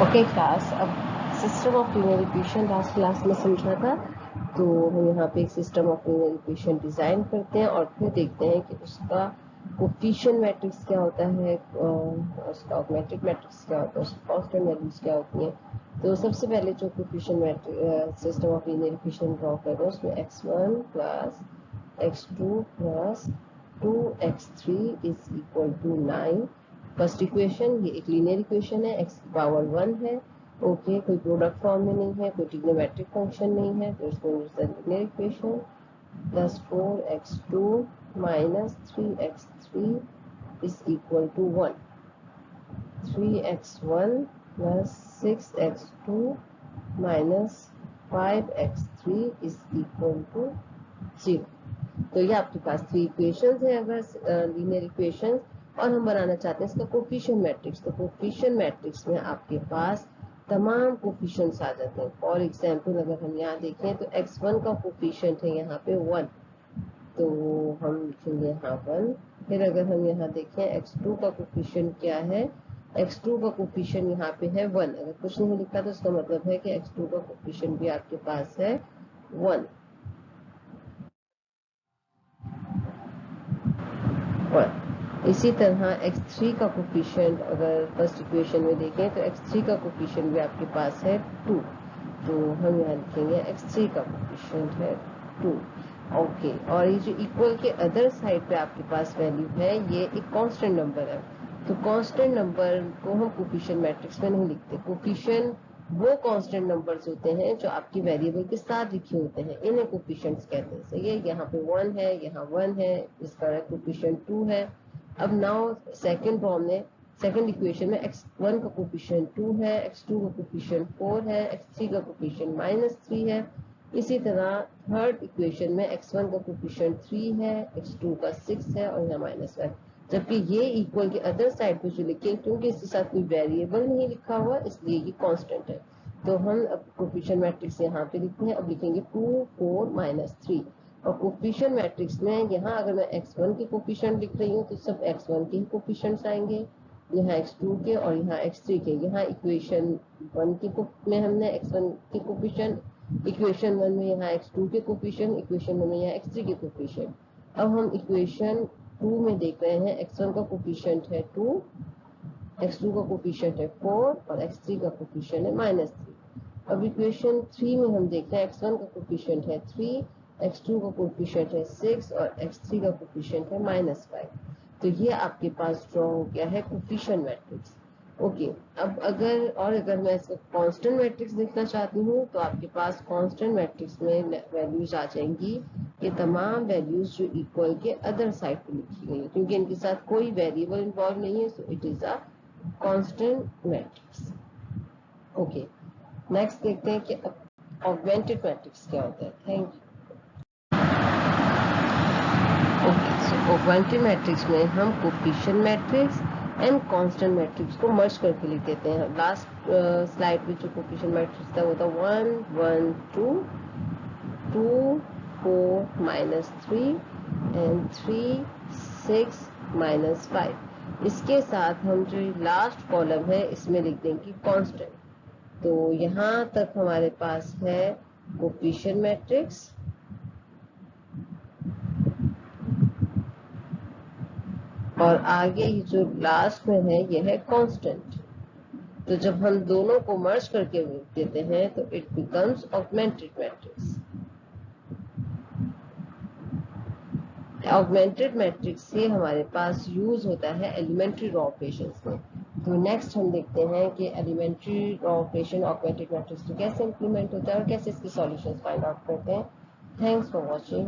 Okay class, अब system of linear equation last class में समझा था, तो हम यहाँ पे एक system of linear equation design करते हैं और फिर देखते हैं कि उसका कोफिशिएंट मैट्रिक्स क्या होता है, उसका ऑगमेंटेड मैट्रिक्स क्या होता है, उसकी कांस्टेंट वैल्यूज क्या होती हैं। तो सबसे पहले जो coefficient matrix system of linear equation draw कर रहे हैं उसमें x1 plus x2 plus 2x3 is equal to 9। First equation ये एक लीनियर इक्वेशन है, x की पावर 1 है। ओके, कोई प्रोडक्ट फॉर्म में नहीं है, कोई ट्रिग्नोमेट्रिक फंक्शन नहीं है, तो इसको linear equation. Plus 4x2 minus 3x3 is equal to 1। 3x1 plus 6x2 minus 5x3 is equal to 0। तो ये आपके पास थ्री इक्वेशंस है अगर लीनियर इक्वेशंस, और हम बनाना चाहते हैं इसका कोफिशिएंट मैट्रिक्स। तो कोफिशिएंट मैट्रिक्स में आपके पास तमाम कोफिशिएंट्स आ जाते हैं। फॉर एग्जांपल अगर हम यहाँ देखें तो x1 का कोफिशिएंट है यहाँ पे 1, तो हम लिखेंगे यहाँ 1। फिर अगर हम यहाँ देखें x2 का कोफिशिएंट क्या है, x2 का कोफिशिएंट यहाँ पे है 1। अगर कुछ नहीं लिखा तो इसका मतलब है कि x2 का कोफिशिएंट भी आपके पास है 1। इसी तरह x3 का कोफिशिएंट अगर फर्स्ट इक्वेशन में देखें तो x3 का कोफिशिएंट भी आपके पास है 2, तो हम यहाँ लिखेंगे x3 का कोफिशिएंट है 2। ओके, और ये जो इक्वल के अदर साइड पे आपके पास वैल्यू है, ये एक कांस्टेंट नंबर है। तो कांस्टेंट नंबर को हम कोफिशिएंट मैट्रिक्स में नहीं लिखते। कोफिशिएंट वो कांस्टेंट नंबर्स होते हैं जो आपकी वेरिएबल के साथ लिखे होते हैं, इन्हें कोफिशिएंट्स कहते हैं। सही है, यहाँ पे 1 है, यहाँ 1 है, इसका कोफिशिएंट 2 है। अब नाउ सेकंड फॉर्म में, सेकंड इक्वेशन में x1 का कोफिशिएंट 2 है, x2 का कोफिशिएंट 4 है, x3 का कोफिशिएंट -3 है। इसी तरह थर्ड इक्वेशन में x1 का कोफिशिएंट 3 है, x2 का 6 है और यहाँ -1। जबकि ये इक्वल के अदर साइड पे जो लिखे, क्योंकि इसके साथ कोई वेरिएबल नहीं लिखा हुआ इसलिए ये कांस्टेंट है। तो हम अब कोफिशिएंट मैट्रिक्स यहाँ पे लिखते हैं। अब लिखेंगे 2 4 -3, और कोफिशिएंट मैट्रिक्स में यहाँ अगर मैं x1 के कोफिशिएंट लिख रही हूँ तो सब x1 के ही कोफिशिएंट्स आएंगे, यहाँ x2 के और यहाँ x3 के। यहाँ इक्वेशन 1 के में हमने x1 के कोफिशिएंट, इक्वेशन 1 में यहाँ x2 के कोफिशिएंट, इक्वेशन 1 में यहाँ x3 के कोफिशिएंट। अब हम इक्वेशन 2 में देख रहे हैं, x1 का कोफिशिएंट है 2, x2 का कोफिशिएंट है 4 और x3 का कोफिशिएंट है -3। अब इक्वेशन 3 में हम देखते हैं, x1 का कोफिशिएंट है 3, x2 का कोफिशिएंट है 6 और x3 का कोफिशिएंट है -5। तो ये आपके पास ड्रॉ हो गया है कोफिशिएंट मैट्रिक्स। ओके, अब अगर मैं इसका कांस्टेंट मैट्रिक्स देखना चाहती हूँ तो आपके पास कांस्टेंट मैट्रिक्स में वैल्यूज आ जाएंगी, ये तमाम वैल्यूज जो इक्वल के अदर साइड पे लिखी गई है, क्योंकि इनके साथ कोई वेरिएबल इन्वॉल्व नहीं है, so it is a constant matrix. Okay, next देखते हैं कि ऑगमेंटेड मैट्रिक्स क्या होता है। Thank you. Okay, so augmented matrix में हम coefficient matrix and constant matrix को मर्ज करके लिख देते हैं। लास्ट स्लाइड में जो कोफिशिएंट मैट्रिक्स था वो था 1 1 2 2 4 -3 एंड 3 6 -5। इसके साथ हम जो लास्ट कॉलम है इसमें लिख देंगे कांस्टेंट। तो यहाँ तक हमारे पास है कोफिशिएंट मैट्रिक्स, और आगे ये जो लास्ट में है ये है कांस्टेंट। तो जब हम दोनों को मर्ज करके देते हैं तो it becomes augmented matrix. Augmented matrix से हमारे पास यूज होता है एलिमेंट्री रॉ ऑपरेशंस में। तो नेक्स्ट हम देखते हैं कि elementary row operation augmented matrix में कैसे इंप्लीमेंट होता है और कैसे इसके सॉल्यूशंस फाइंड आउट करते हैं। Thanks for watching.